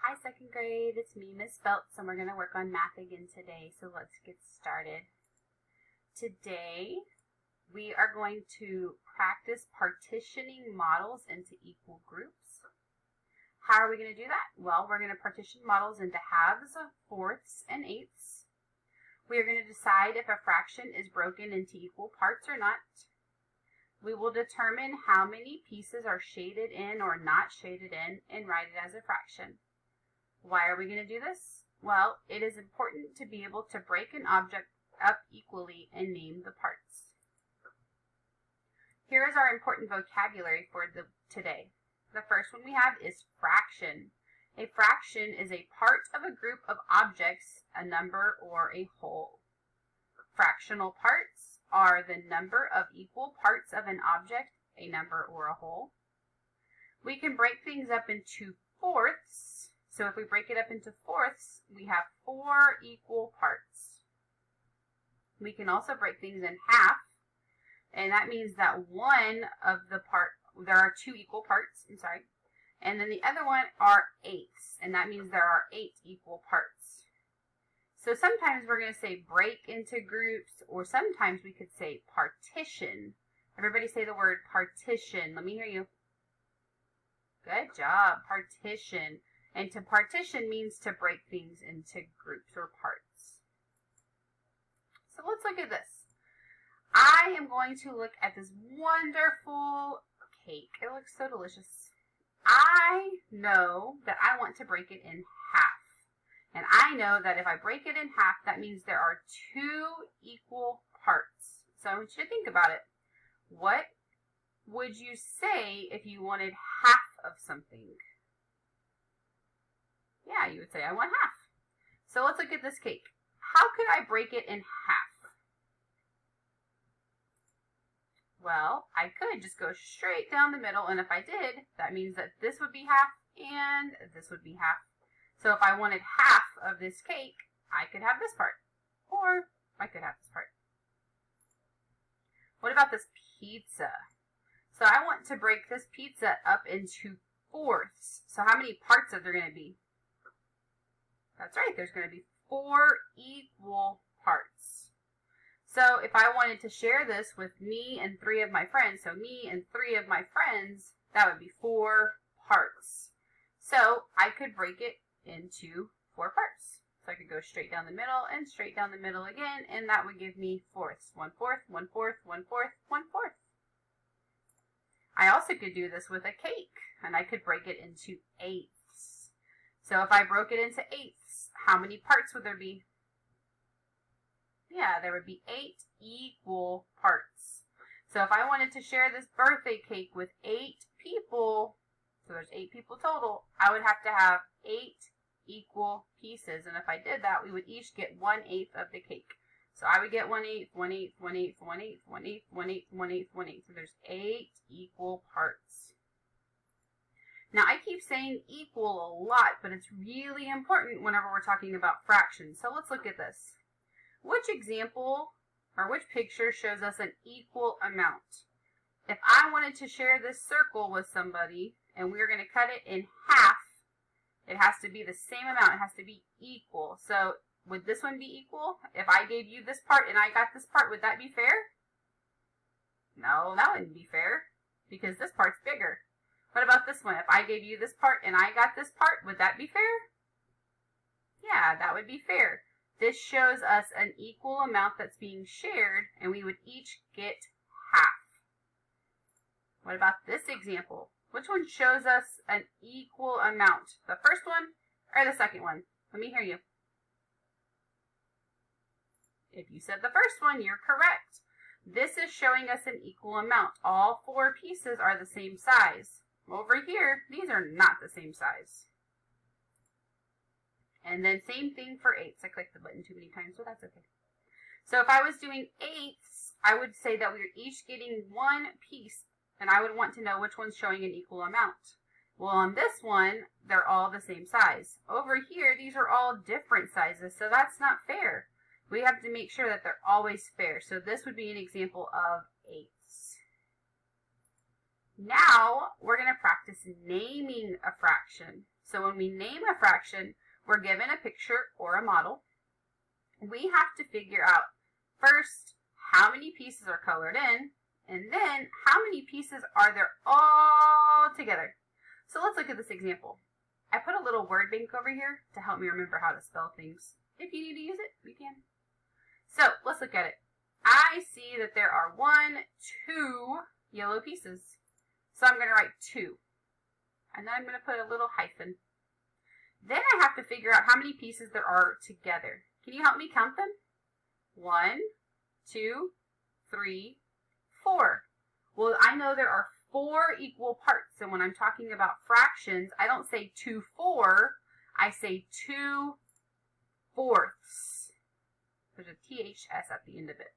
Hi, second grade. It's me, Miss Phelps, and we're going to work on math again today. So let's get started. Today, we are going to practice partitioning models into equal groups. How are we going to do that? Well, we're going to partition models into halves, fourths, and eighths. We are going to decide if a fraction is broken into equal parts or not. We will determine how many pieces are shaded in or not shaded in and write it as a fraction. Why are we going to do this? Well, it is important to be able to break an object up equally and name the parts. Here is our important vocabulary for today. The first one we have is fraction. A fraction is a part of a group of objects, a number, or a whole. Fractional parts are the number of equal parts of an object, a number, or a whole. We can break things up into fourths. So if we break it up into fourths, we have 4 equal parts. We can also break things in half, and that means that one of the there are 2 equal parts, and then the other one are eighths, and that means there are 8 equal parts. So sometimes we're going to say break into groups, or sometimes we could say partition. Everybody say the word partition. Let me hear you. Good job, partition. And to partition means to break things into groups or parts. So let's look at this. I am going to look at this wonderful cake. It looks so delicious. I know that I want to break it in half. And I know that if I break it in half, that means there are 2 equal parts. So I want you to think about it. What would you say if you wanted half of something? Yeah, you would say, I want half. So let's look at this cake. How could I break it in half? Well, I could just go straight down the middle, and if I did, that means that this would be half and this would be half. So if I wanted half of this cake, I could have this part, or I could have this part. What about this pizza? So I want to break this pizza up into fourths. So how many parts are there going to be? That's right, there's going to be 4 equal parts. So if I wanted to share this with me and 3 of my friends, so me and 3 of my friends, that would be 4 parts. So I could break it into 4 parts. So I could go straight down the middle and straight down the middle again, and that would give me fourths. 1/4, 1/4, 1/4, 1/4. I also could do this with a cake, and I could break it into eighths. So if I broke it into eighths, how many parts would there be? Yeah, there would be 8 equal parts. So if I wanted to share this birthday cake with 8 people, so there's 8 people total, I would have to have 8 equal pieces. And if I did that, we would each get 1/8 of the cake. So I would get 1/8, 1/8, 1/8, 1/8, 1/8, 1/8, 1/8, 1/8. So there's 8 equal parts. Now, I keep saying equal a lot, but it's really important whenever we're talking about fractions. So let's look at this. Which example or which picture shows us an equal amount? If I wanted to share this circle with somebody and we were going to cut it in half, it has to be the same amount. It has to be equal. So would this one be equal? If I gave you this part and I got this part, would that be fair? No, that wouldn't be fair because this part's bigger. What about this one? If I gave you this part and I got this part, would that be fair? Yeah, that would be fair. This shows us an equal amount that's being shared, and we would each get half. What about this example? Which one shows us an equal amount? The first one or the second one? Let me hear you. If you said the first one, you're correct. This is showing us an equal amount. All 4 pieces are the same size. Over here, these are not the same size. And then same thing for eighths. I clicked the button too many times, so that's okay. So if I was doing eighths, I would say that we are each getting 1 piece, and I would want to know which one's showing an equal amount. Well, on this one, they're all the same size. Over here, these are all different sizes, so that's not fair. We have to make sure that they're always fair. So this would be an example of eighths. Now, we're going to practice naming a fraction. So when we name a fraction, we're given a picture or a model. We have to figure out first how many pieces are colored in, and then how many pieces are there all together. So let's look at this example. I put a little word bank over here to help me remember how to spell things. If you need to use it, you can. So let's look at it. I see that there are 2 yellow pieces. So I'm going to write 2. And then I'm going to put a little hyphen. Then I have to figure out how many pieces there are together. Can you help me count them? 1, 2, 3, 4. Well, I know there are 4 equal parts. And when I'm talking about fractions, I don't say 2/4. I say 2/4. There's a THS at the end of it.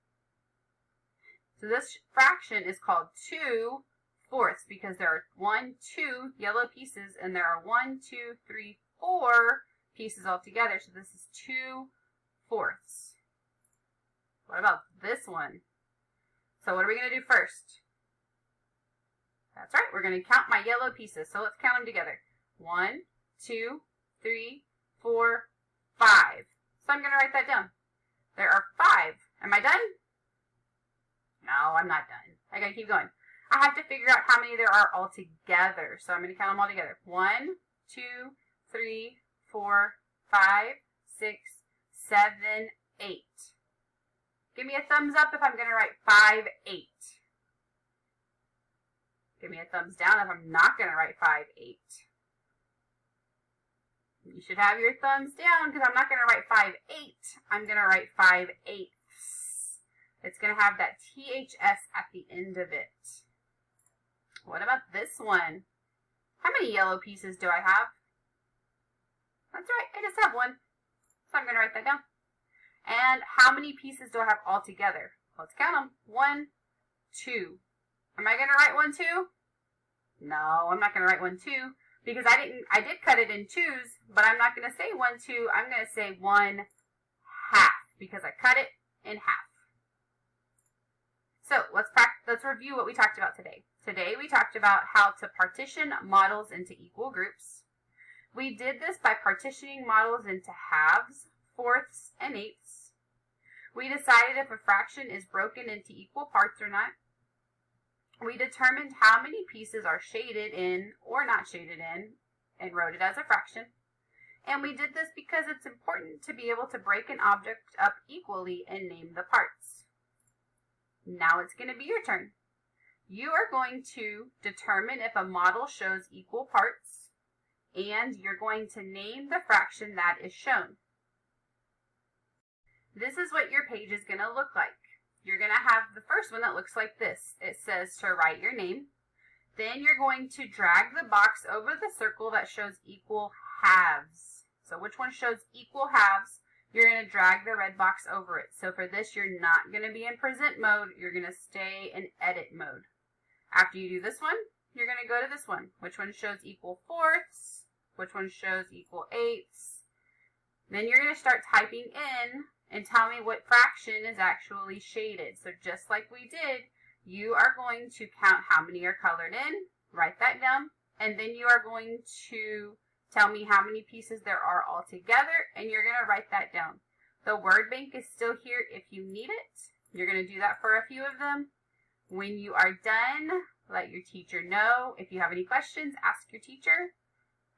So this fraction is called 2/4 because there are 1, 2 yellow pieces, and there are 1, 2, 3, 4 pieces all together. So this is 2/4. What about this one? So what are we going to do first? That's right, we're going to count my yellow pieces. So let's count them together. 1, 2, 3, 4, 5. So I'm going to write that down. There are 5. Am I done? No, I'm not done. I got to keep going. I have to figure out how many there are all together. So I'm going to count them all together. 1, 2, 3, 4, 5, 6, 7, 8. Give me a thumbs up if I'm going to write 5, 8. Give me a thumbs down if I'm not going to write 5, 8. You should have your thumbs down because I'm not going to write 5, 8. I'm going to write 5, 8. It's going to have that THS at the end of it. What about this one? How many yellow pieces do I have? That's right, I just have 1. So I'm going to write that down. And how many pieces do I have all together? Let's count them. 1, 2. Am I going to write 1, 2? No, I'm not going to write 1, 2 because I did cut it in 2s, but I'm not going to say 1, 2. I'm going to say 1/2 because I cut it in half. So let's review what we talked about today. Today we talked about how to partition models into equal groups. We did this by partitioning models into halves, fourths, and eighths. We decided if a fraction is broken into equal parts or not. We determined how many pieces are shaded in or not shaded in and wrote it as a fraction. And we did this because it's important to be able to break an object up equally and name the parts. Now it's going to be your turn. You are going to determine if a model shows equal parts, and you're going to name the fraction that is shown. This is what your page is going to look like. You're going to have the first one that looks like this. It says to write your name. Then you're going to drag the box over the circle that shows equal halves. So which one shows equal halves? You're going to drag the red box over it. So for this, you're not going to be in present mode. You're going to stay in edit mode. After you do this one, you're going to go to this one. Which one shows equal fourths? Which one shows equal eighths? Then you're going to start typing in and tell me what fraction is actually shaded. So just like we did, you are going to count how many are colored in, write that down, and then you are going to tell me how many pieces there are all together, and you're going to write that down. The word bank is still here if you need it. You're going to do that for a few of them. When you are done, let your teacher know. If you have any questions, ask your teacher.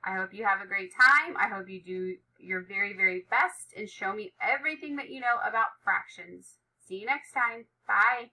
I hope you have a great time. I hope you do your very, very best and show me everything that you know about fractions. See you next time. Bye.